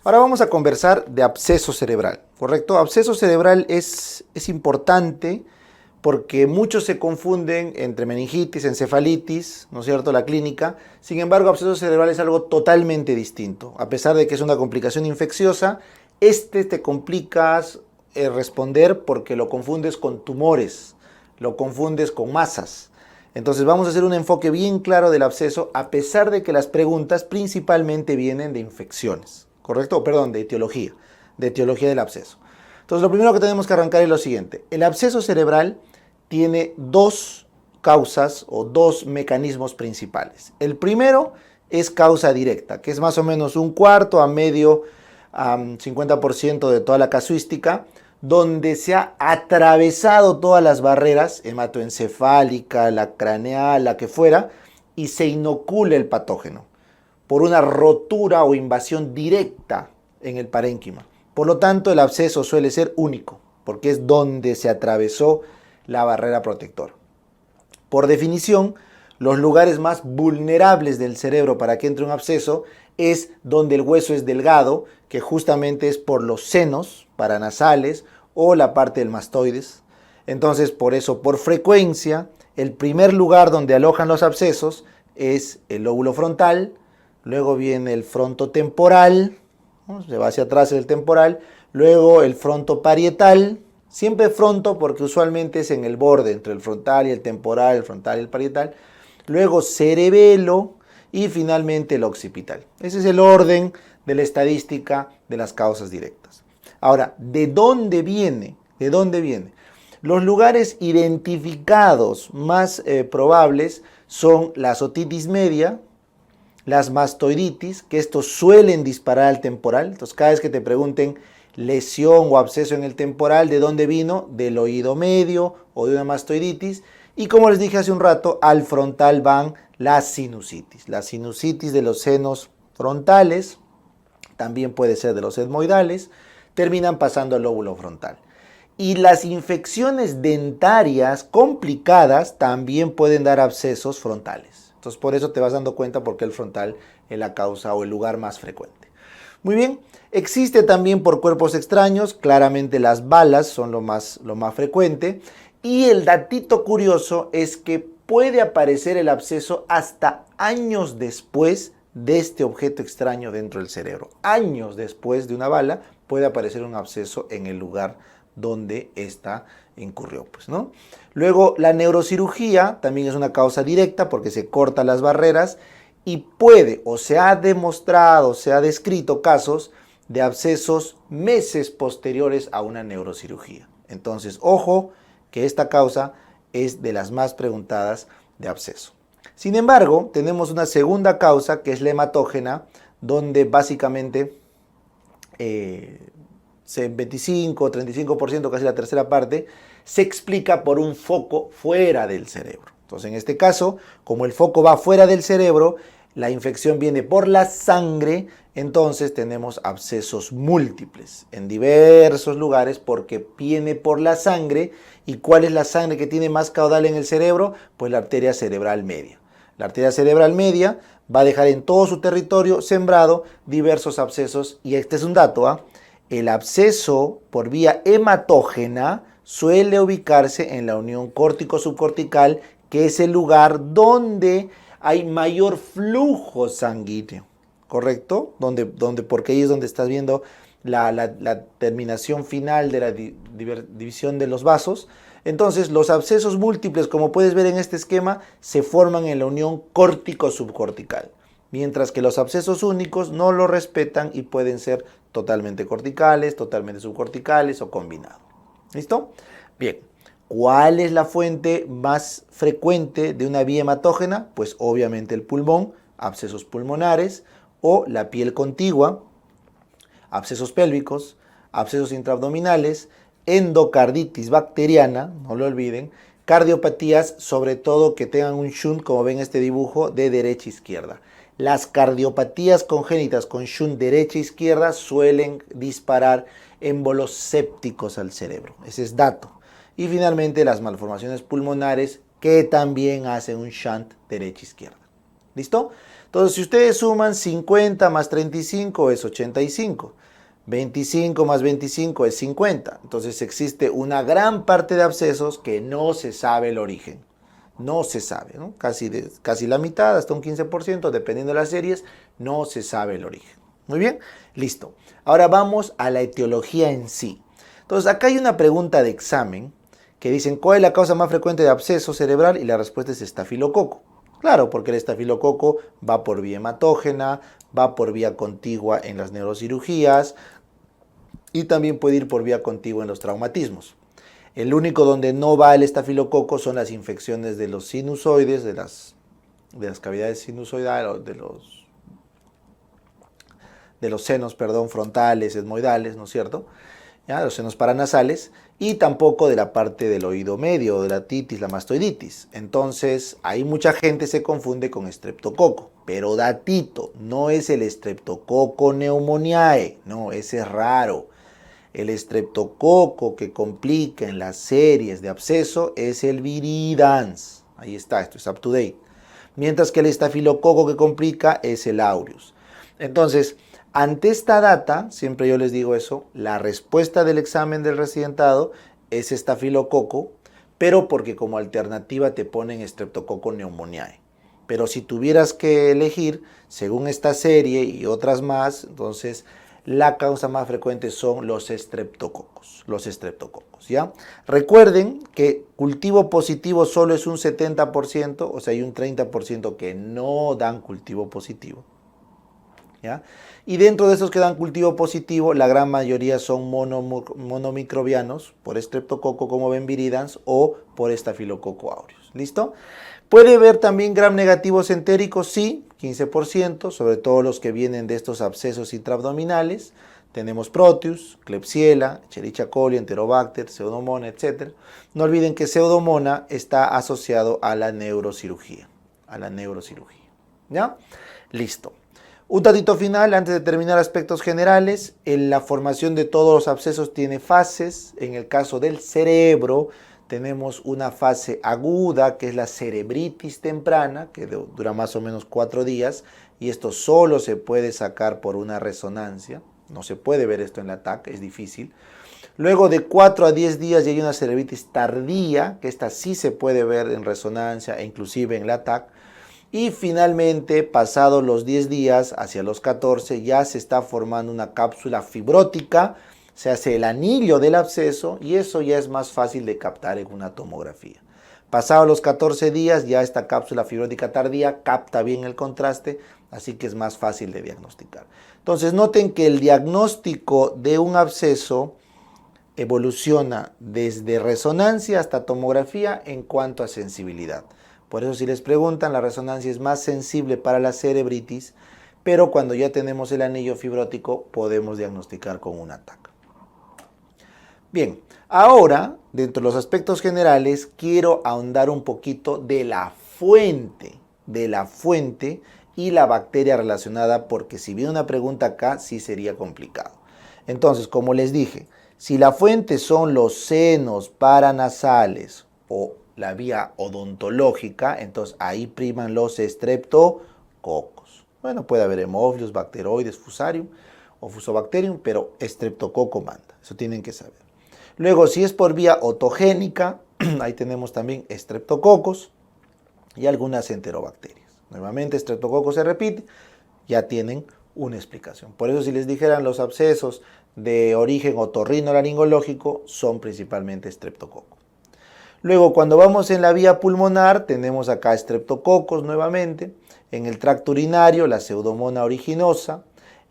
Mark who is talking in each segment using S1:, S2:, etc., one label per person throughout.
S1: Ahora vamos a conversar de absceso cerebral, ¿correcto? Absceso cerebral es importante porque muchos se confunden entre meningitis, encefalitis, ¿no es cierto?, la clínica. Sin embargo, absceso cerebral es algo totalmente distinto. A pesar de que es una complicación infecciosa, te complicas responder porque lo confundes con tumores, lo confundes con masas. Entonces vamos a hacer un enfoque bien claro del absceso, a pesar de que las preguntas principalmente vienen de infecciones, ¿correcto? Perdón, de etiología del absceso. Entonces lo primero que tenemos que arrancar es lo siguiente. El absceso cerebral tiene dos causas o dos mecanismos principales. El primero es causa directa, que es más o menos un cuarto a medio, 50% de toda la casuística, donde se ha atravesado todas las barreras, hematoencefálica, la craneal, la que fuera, y se inocula el patógeno por una rotura o invasión directa en el parénquima. Por lo tanto, el absceso suele ser único, porque es donde se atravesó la barrera protectora. Por definición, los lugares más vulnerables del cerebro para que entre un absceso es donde el hueso es delgado, que justamente es por los senos paranasales o la parte del mastoides. Entonces, por eso, por frecuencia, el primer lugar donde alojan los abscesos es el lóbulo frontal, luego viene el frontotemporal, ¿no? Se va hacia atrás el temporal, luego el frontoparietal, siempre fronto porque usualmente es en el borde entre el frontal y el temporal, el frontal y el parietal, luego cerebelo y finalmente el occipital. Ese es el orden de la estadística de las causas directas. Ahora, ¿de dónde viene? ¿De dónde viene? Los lugares identificados más probables son la otitis media, las mastoiditis, que estos suelen disparar al temporal. Entonces, cada vez que te pregunten lesión o absceso en el temporal, ¿de dónde vino? Del oído medio o de una mastoiditis. Y como les dije hace un rato, al frontal van las sinusitis. La sinusitis de los senos frontales, también puede ser de los etmoidales, terminan pasando al lóbulo frontal. Y las infecciones dentarias complicadas también pueden dar abscesos frontales. Entonces, por eso te vas dando cuenta por qué el frontal es la causa o el lugar más frecuente. Muy bien, existe también por cuerpos extraños, claramente las balas son lo más frecuente. Y el datito curioso es que puede aparecer el absceso hasta años después de este objeto extraño dentro del cerebro. Años después de una bala puede aparecer un absceso en el lugar donde ésta incurrió, pues, ¿no? Luego, la neurocirugía también es una causa directa porque se cortan las barreras y puede, o se ha demostrado, se ha descrito casos de abscesos meses posteriores a una neurocirugía. Entonces, ojo, que esta causa es de las más preguntadas de absceso. Sin embargo, tenemos una segunda causa que es la hematógena, donde básicamente 25 o 35%, casi la tercera parte, se explica por un foco fuera del cerebro. Entonces, en este caso, como el foco va fuera del cerebro, la infección viene por la sangre, entonces tenemos abscesos múltiples en diversos lugares porque viene por la sangre. ¿Y cuál es la sangre que tiene más caudal en el cerebro? Pues la arteria cerebral media. La arteria cerebral media va a dejar en todo su territorio sembrado diversos abscesos. Y este es un dato, el absceso por vía hematógena suele ubicarse en la unión córtico-subcortical, que es el lugar donde hay mayor flujo sanguíneo, ¿correcto? Porque ahí es donde estás viendo la terminación final de la división de los vasos. Entonces, los abscesos múltiples, como puedes ver en este esquema, se forman en la unión córtico-subcortical, mientras que los abscesos únicos no lo respetan y pueden ser totalmente corticales, totalmente subcorticales o combinados. ¿Listo? Bien. ¿Cuál es la fuente más frecuente de una vía hematógena? Pues obviamente el pulmón, abscesos pulmonares, o la piel contigua, abscesos pélvicos, abscesos intraabdominales, endocarditis bacteriana, no lo olviden, cardiopatías, sobre todo que tengan un shunt, como ven en este dibujo, de derecha a izquierda. Las cardiopatías congénitas con shunt derecha a izquierda suelen disparar émbolos sépticos al cerebro. Ese es dato. Y finalmente las malformaciones pulmonares que también hacen un shunt derecha-izquierda. ¿Listo? Entonces, si ustedes suman 50 más 35 es 85. 25 más 25 es 50. Entonces existe una gran parte de abscesos que no se sabe el origen. No se sabe, ¿no? Casi la mitad, hasta un 15%, dependiendo de las series, no se sabe el origen. Muy bien, listo. Ahora vamos a la etiología en sí. Entonces, acá hay una pregunta de examen que dicen, ¿cuál es la causa más frecuente de absceso cerebral? Y la respuesta es estafilococo. Claro, porque el estafilococo va por vía hematógena, va por vía contigua en las neurocirugías y también puede ir por vía contigua en los traumatismos. El único donde no va el estafilococo son las infecciones de los sinusoides, de las cavidades sinusoidales, de los senos, perdón, frontales, etmoidales, ¿no es cierto? ¿Ya? Los senos paranasales, y tampoco de la parte del oído medio, de la titis, la mastoiditis. Entonces, ahí mucha gente se confunde con estreptococo. Pero datito, no es el estreptococo pneumoniae, no, ese es raro. El estreptococo que complica en las series de absceso es el viridans. Ahí está, esto es up to date. Mientras que el estafilococo que complica es el aureus. Entonces, ante esta data, siempre yo les digo eso, la respuesta del examen del residentado es estafilococo, pero porque como alternativa te ponen estreptococo pneumoniae. Pero si tuvieras que elegir, según esta serie y otras más, entonces la causa más frecuente son los estreptococos, ¿ya? Recuerden que cultivo positivo solo es un 70%, o sea, hay un 30% que no dan cultivo positivo, ¿ya? Y dentro de esos que dan cultivo positivo, la gran mayoría son monomicrobianos, por estreptococo como Benviridans o por estafilococo aureus. ¿Listo? ¿Puede haber también gram negativos entéricos? Sí, 15%, sobre todo los que vienen de estos abscesos intraabdominales. Tenemos Proteus, Klebsiella, Escherichia coli, Enterobacter, Pseudomonas, etc. No olviden que Pseudomonas está asociado a la neurocirugía. ¿Ya? Listo. Un datito final antes de terminar aspectos generales. En la formación de todos los abscesos tiene fases. En el caso del cerebro tenemos una fase aguda que es la cerebritis temprana, que dura más o menos 4 días, y esto solo se puede sacar por una resonancia. No se puede ver esto en la TAC, es difícil. Luego de 4 a 10 días ya hay una cerebritis tardía, que esta sí se puede ver en resonancia e inclusive en la TAC. Y finalmente, pasados los 10 días, hacia los 14, ya se está formando una cápsula fibrótica, se hace el anillo del absceso y eso ya es más fácil de captar en una tomografía. Pasados los 14 días, ya esta cápsula fibrótica tardía capta bien el contraste, así que es más fácil de diagnosticar. Entonces, noten que el diagnóstico de un absceso evoluciona desde resonancia hasta tomografía en cuanto a sensibilidad. Por eso si les preguntan, la resonancia es más sensible para la cerebritis, pero cuando ya tenemos el anillo fibrótico podemos diagnosticar con un TAC. Bien, ahora, dentro de los aspectos generales, quiero ahondar un poquito de la fuente y la bacteria relacionada, porque si viene una pregunta acá, sí sería complicado. Entonces, como les dije, si la fuente son los senos paranasales o la vía odontológica, entonces ahí priman los estreptococos. Bueno, puede haber Haemophilus, Bacteroides, Fusarium o Fusobacterium, pero estreptococo manda, eso tienen que saber. Luego, si es por vía otogénica, ahí tenemos también estreptococos y algunas enterobacterias. Nuevamente, estreptococo se repite, ya tienen una explicación. Por eso, si les dijeran los abscesos de origen otorrinolaringológico, son principalmente estreptococo. Luego, cuando vamos en la vía pulmonar, tenemos acá estreptococos nuevamente. En el tracto urinario, la Pseudomonas aeruginosa.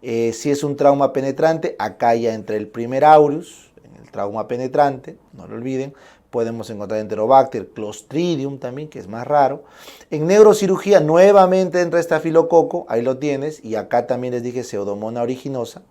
S1: Si es un trauma penetrante, acá ya entra el primer aureus, en el trauma penetrante, no lo olviden. Podemos encontrar Enterobacter, Clostridium también, que es más raro. En neurocirugía, nuevamente entra estafilococo, ahí lo tienes. Y acá también les dije Pseudomonas aeruginosa.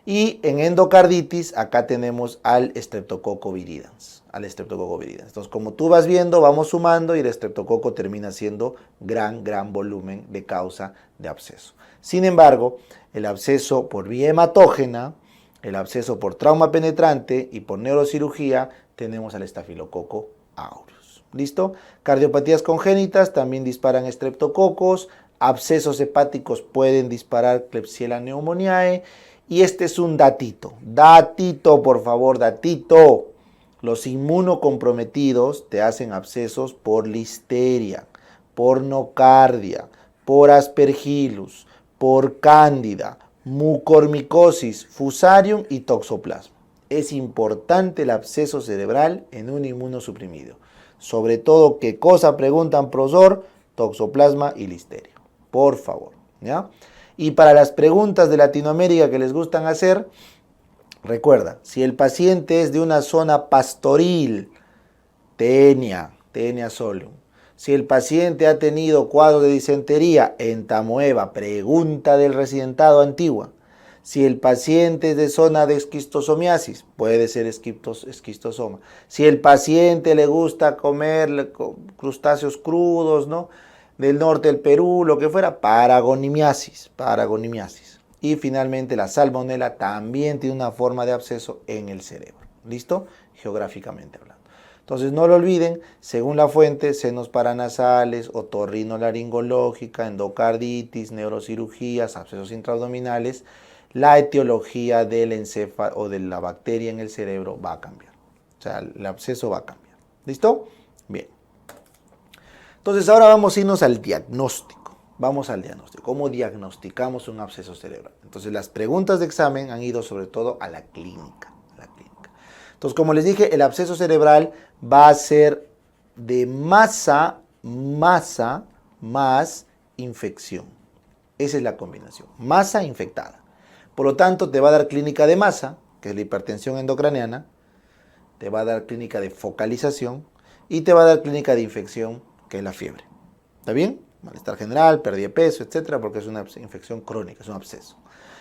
S1: Y en endocarditis, acá tenemos al estreptococo viridans. Entonces, como tú vas viendo, vamos sumando y el estreptococo termina siendo gran volumen de causa de absceso. Sin embargo, el absceso por vía hematógena, el absceso por trauma penetrante y por neurocirugía, tenemos al estafilococo aureus. ¿Listo? Cardiopatías congénitas también disparan estreptococos. abscesos hepáticos pueden disparar Klebsiella pneumoniae. Y este es un datito. Datito, por favor, datito. Los inmunocomprometidos te hacen abscesos por listeria, por nocardia, por aspergillus, por cándida, mucormicosis, fusarium y toxoplasma. Es importante el absceso cerebral en un inmunosuprimido. Sobre todo, ¿qué cosa preguntan, profesor? Toxoplasma y listeria. Por favor, ¿ya? Y para las preguntas de Latinoamérica que les gustan hacer, recuerda, si el paciente es de una zona pastoril, tenia solium. Si el paciente ha tenido cuadro de disentería, entamoeba, pregunta del residentado antigua. Si el paciente es de zona de esquistosomiasis, puede ser esquistosoma. Si el paciente le gusta comer crustáceos crudos, ¿no?, del norte del Perú, lo que fuera, paragonimiasis. Y finalmente la salmonela también tiene una forma de absceso en el cerebro. ¿Listo? Geográficamente hablando. Entonces no lo olviden, según la fuente, senos paranasales, otorrinolaringológica, endocarditis, neurocirugías, abscesos intraabdominales, la etiología del encéfalo o de la bacteria en el cerebro va a cambiar. O sea, el absceso va a cambiar. ¿Listo? Bien. Entonces ahora vamos a irnos al diagnóstico. Vamos al diagnóstico. ¿Cómo diagnosticamos un absceso cerebral? Entonces las preguntas de examen han ido sobre todo a la clínica. Entonces, como les dije, el absceso cerebral va a ser de masa más infección. Esa es la combinación. Masa infectada. Por lo tanto, te va a dar clínica de masa, que es la hipertensión endocraniana, te va a dar clínica de focalización y te va a dar clínica de infección, que es la fiebre. ¿Está bien? Malestar general, pérdida de peso, etcétera, porque es una infección crónica, es un absceso.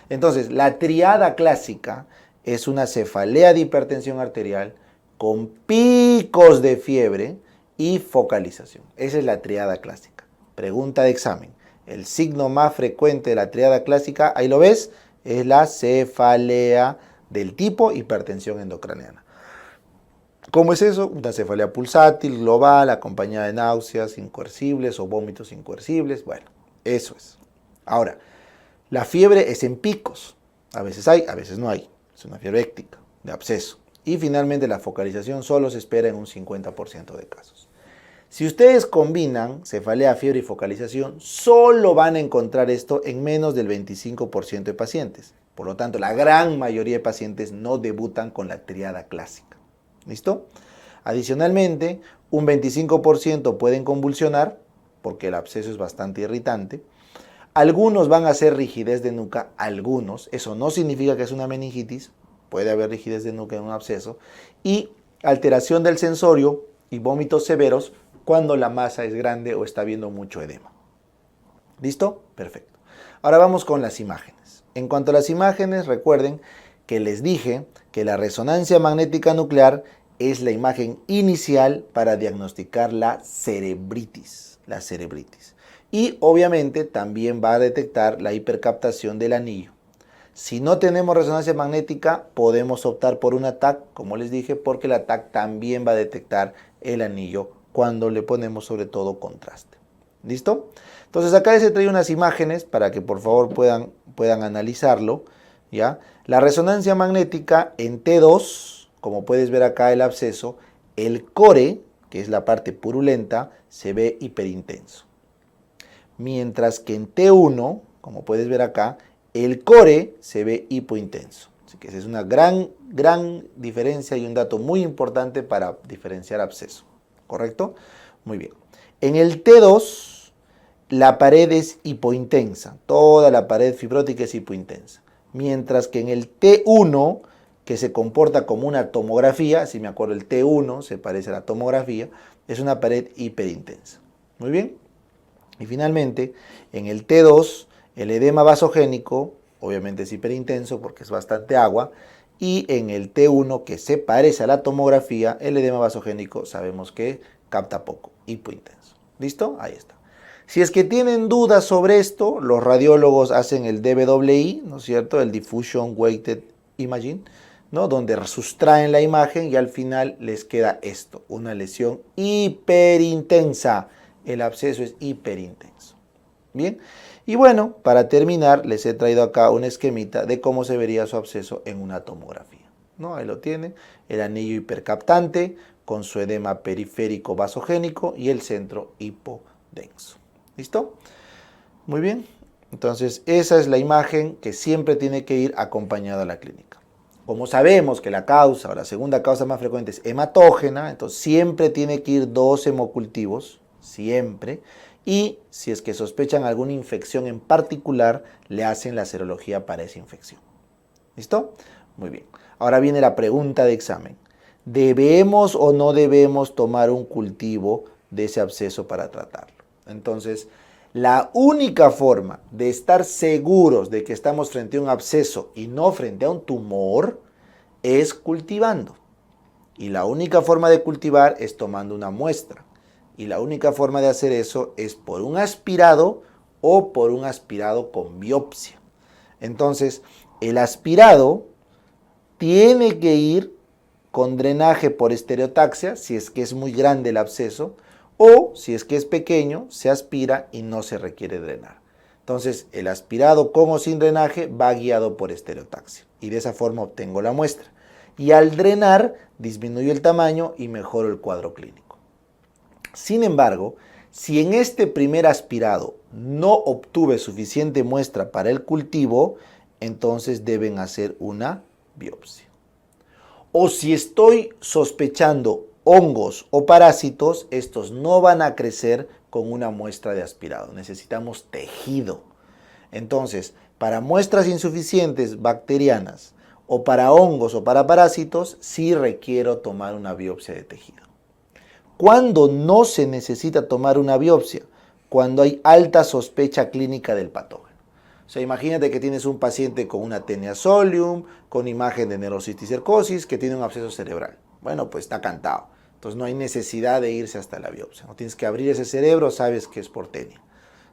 S1: Entonces, la triada clásica es una cefalea de hipertensión arterial con picos de fiebre y focalización. Esa es la triada clásica. Pregunta de examen. El signo más frecuente de la triada clásica, ahí lo ves, es la cefalea del tipo hipertensión endocraniana. ¿Cómo es eso? Una cefalea pulsátil, global, acompañada de náuseas incoercibles o vómitos incoercibles. Bueno, eso es. Ahora, la fiebre es en picos. A veces hay, a veces no hay. Es una fiebre éctica, de absceso. Y finalmente la focalización solo se espera en un 50% de casos. Si ustedes combinan cefalea, fiebre y focalización, solo van a encontrar esto en menos del 25% de pacientes. Por lo tanto, la gran mayoría de pacientes no debutan con la triada clásica. ¿Listo? Adicionalmente, un 25% pueden convulsionar, porque el absceso es bastante irritante. Algunos van a hacer rigidez de nuca, algunos. Eso no significa que es una meningitis. Puede haber rigidez de nuca en un absceso. Y alteración del sensorio y vómitos severos cuando la masa es grande o está habiendo mucho edema. ¿Listo? Perfecto. Ahora vamos con las imágenes. En cuanto a las imágenes, recuerden que les dije que la resonancia magnética nuclear es la imagen inicial para diagnosticar la cerebritis. Y obviamente también va a detectar la hipercaptación del anillo. Si no tenemos resonancia magnética, podemos optar por una TAC, como les dije, porque la TAC también va a detectar el anillo cuando le ponemos sobre todo contraste. ¿Listo? Entonces acá les he traído unas imágenes para que por favor puedan analizarlo, ¿ya? La resonancia magnética en T2, como puedes ver acá el absceso, el core, que es la parte purulenta, se ve hiperintenso. Mientras que en T1, como puedes ver acá, el core se ve hipointenso. Así que esa es una gran diferencia y un dato muy importante para diferenciar absceso. ¿Correcto? Muy bien. En el T2, la pared es hipointensa. Toda la pared fibrótica es hipointensa. Mientras que en el T1, que se comporta como una tomografía, si me acuerdo el T1 se parece a la tomografía, es una pared hiperintensa. Muy bien. Y finalmente, en el T2, el edema vasogénico, obviamente es hiperintenso porque es bastante agua, y en el T1, que se parece a la tomografía, el edema vasogénico sabemos que capta poco, hipointenso. ¿Listo? Ahí está. Si es que tienen dudas sobre esto, los radiólogos hacen el DWI, ¿no es cierto? El Diffusion Weighted Imaging, ¿no? Donde sustraen la imagen y al final les queda esto, una lesión hiperintensa. El absceso es hiperintenso. Bien, y bueno, para terminar, les he traído acá un esquemita de cómo se vería su absceso en una tomografía. ¿No? Ahí lo tienen, el anillo hipercaptante con su edema periférico vasogénico y el centro hipodenso. ¿Listo? Muy bien. Entonces, esa es la imagen que siempre tiene que ir acompañada a la clínica. Como sabemos que la causa o la segunda causa más frecuente es hematógena, entonces siempre tiene que ir 2 hemocultivos, siempre. Y si es que sospechan alguna infección en particular, le hacen la serología para esa infección. ¿Listo? Muy bien. Ahora viene la pregunta de examen. ¿Debemos o no debemos tomar un cultivo de ese absceso para tratarlo? Entonces, la única forma de estar seguros de que estamos frente a un absceso y no frente a un tumor es cultivando. Y la única forma de cultivar es tomando una muestra. Y la única forma de hacer eso es por un aspirado o por un aspirado con biopsia. Entonces, el aspirado tiene que ir con drenaje por estereotaxia, si es que es muy grande el absceso, o si es que es pequeño, se aspira y no se requiere drenar. Entonces, el aspirado con o sin drenaje va guiado por estereotaxia y de esa forma obtengo la muestra. Y al drenar, disminuyo el tamaño y mejoro el cuadro clínico. Sin embargo, si en este primer aspirado no obtuve suficiente muestra para el cultivo, entonces deben hacer una biopsia. O si estoy sospechando hongos o parásitos, estos no van a crecer con una muestra de aspirado. Necesitamos tejido. Entonces, para muestras insuficientes bacterianas o para hongos o para parásitos, sí requiero tomar una biopsia de tejido. ¿Cuándo no se necesita tomar una biopsia? Cuando hay alta sospecha clínica del patógeno. O sea, imagínate que tienes un paciente con una Taenia solium, con imagen de neurocisticercosis, que tiene un absceso cerebral. Bueno, pues está cantado. Entonces no hay necesidad de irse hasta la biopsia. No tienes que abrir ese cerebro, sabes que es por tenia,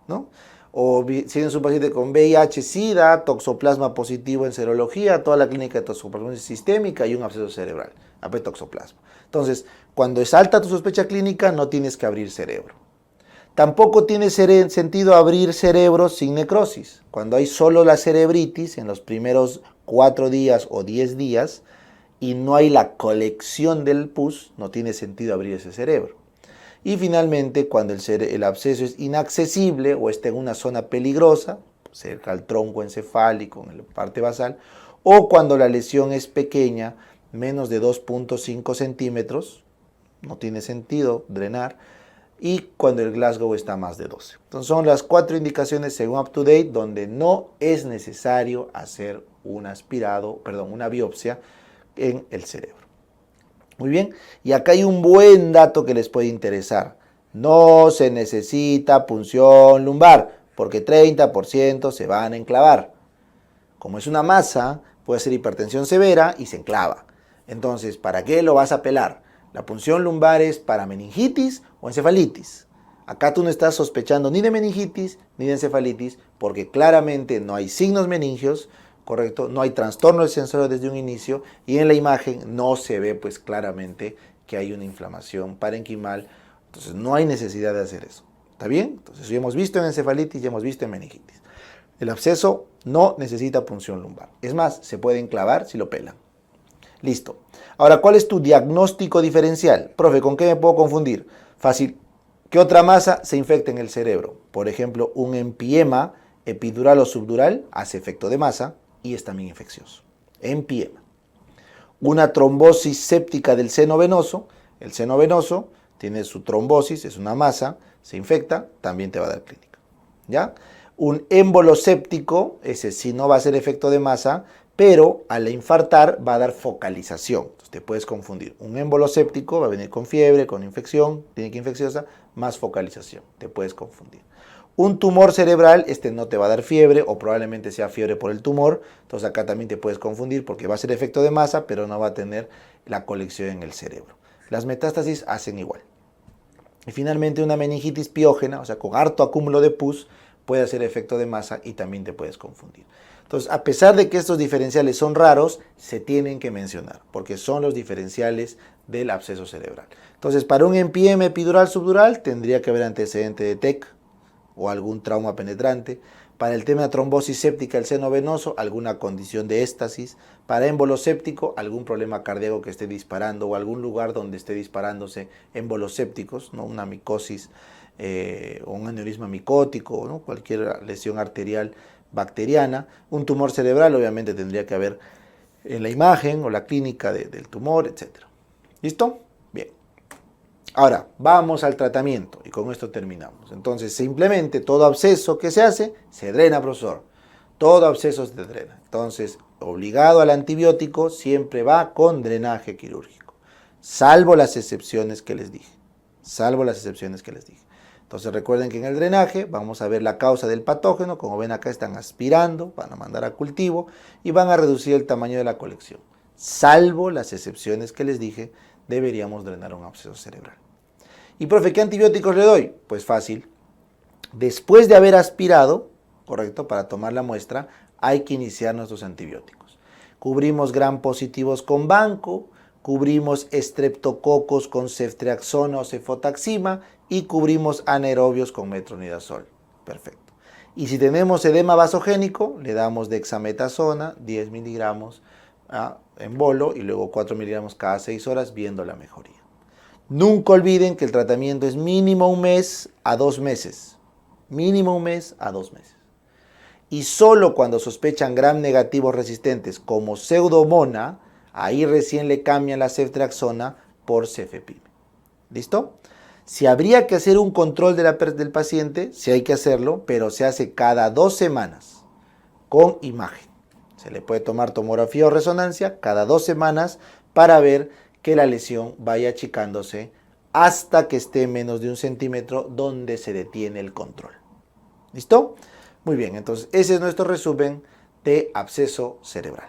S1: ¿no? O si tienes un paciente con VIH, SIDA, toxoplasma positivo en serología, toda la clínica de toxoplasmosis sistémica y un absceso cerebral, apetoxoplasma. Entonces, cuando es alta tu sospecha clínica, no tienes que abrir cerebro. Tampoco tiene sentido abrir cerebro sin necrosis. Cuando hay solo la cerebritis en los primeros 4 días o 10 días y no hay la colección del pus, no tiene sentido abrir ese cerebro. Y finalmente, cuando el absceso es inaccesible o está en una zona peligrosa, cerca al tronco encefálico, en la parte basal, o cuando la lesión es pequeña, menos de 2.5 centímetros, no tiene sentido drenar, y cuando el Glasgow está más de 12. Entonces son las 4 indicaciones según UpToDate donde no es necesario hacer una biopsia en el cerebro. Muy bien, y acá hay un buen dato que les puede interesar. No se necesita punción lumbar, porque 30% se van a enclavar. Como es una masa, puede ser hipertensión severa y se enclava. Entonces, ¿para qué lo vas a pelar? La punción lumbar es para meningitis o encefalitis. Acá tú no estás sospechando ni de meningitis ni de encefalitis, porque claramente no hay signos meningios, ¿correcto? No hay trastorno del sensorio desde un inicio y en la imagen no se ve pues claramente que hay una inflamación parenquimal. Entonces no hay necesidad de hacer eso. ¿Está bien? Entonces ya hemos visto en encefalitis, ya hemos visto en meningitis. El absceso no necesita punción lumbar. Es más, se puede enclavar si lo pelan. Listo. Ahora, ¿cuál es tu diagnóstico diferencial? Profe, ¿con qué me puedo confundir? Fácil. ¿Qué otra masa se infecta en el cerebro? Por ejemplo, un empiema epidural o subdural hace efecto de masa y es también infeccioso. Empiema. Una trombosis séptica del seno venoso. El seno venoso tiene su trombosis, es una masa, se infecta, también te va a dar clínica. ¿Ya? Un émbolo séptico, ese sí no va a hacer efecto de masa, pero al infartar va a dar focalización. Entonces te puedes confundir. Un émbolo séptico va a venir con fiebre, con infección, clínica infecciosa, más focalización. Te puedes confundir. Un tumor cerebral, este no te va a dar fiebre o probablemente sea fiebre por el tumor. Entonces acá también te puedes confundir porque va a ser efecto de masa, pero no va a tener la colección en el cerebro. Las metástasis hacen igual. Y finalmente una meningitis piógena, o sea, con harto acúmulo de pus, puede hacer efecto de masa y también te puedes confundir. Entonces, a pesar de que estos diferenciales son raros, se tienen que mencionar, porque son los diferenciales del absceso cerebral. Entonces, para un empiema epidural subdural, tendría que haber antecedente de TEC, o algún trauma penetrante. Para el tema de trombosis séptica del seno venoso, alguna condición de éstasis. Para émbolo séptico, algún problema cardíaco que esté disparando o algún lugar donde esté disparándose émbolos sépticos, ¿no? Una micosis o un aneurisma micótico, ¿no? Cualquier lesión arterial bacteriana. Un tumor cerebral, obviamente tendría que haber en la imagen o la clínica del tumor, etc. ¿Listo? Bien. Ahora, vamos al tratamiento y con esto terminamos. Entonces, simplemente todo absceso que se hace, se drena, profesor. Todo absceso se drena. Entonces, obligado al antibiótico, siempre va con drenaje quirúrgico. Salvo las excepciones que les dije. Salvo las excepciones que les dije. Entonces, recuerden que en el drenaje vamos a ver la causa del patógeno. Como ven acá, están aspirando, van a mandar a cultivo y van a reducir el tamaño de la colección. Salvo las excepciones que les dije, deberíamos drenar un absceso cerebral. Y profe, ¿qué antibióticos le doy? Pues fácil. Después de haber aspirado, correcto, para tomar la muestra, hay que iniciar nuestros antibióticos. Cubrimos gram positivos con banco, cubrimos estreptococos con ceftriaxona o cefotaxima y cubrimos anaerobios con metronidazol. Perfecto. Y si tenemos edema vasogénico, le damos dexametasona, 10 miligramos en bolo y luego 4 miligramos cada 6 horas, viendo la mejoría. Nunca olviden que el tratamiento es mínimo 1 mes a 2 meses. Mínimo 1 mes a 2 meses. Y solo cuando sospechan gram negativos resistentes como pseudomona, ahí recién le cambian la ceftriaxona por cefepime. ¿Listo? Si habría que hacer un control del paciente, sí hay que hacerlo, pero se hace cada 2 semanas con imagen. Se le puede tomar tomografía o resonancia cada 2 semanas para ver que la lesión vaya achicándose hasta que esté menos de 1 centímetro donde se detiene el control. ¿Listo? Muy bien, entonces ese es nuestro resumen de absceso cerebral.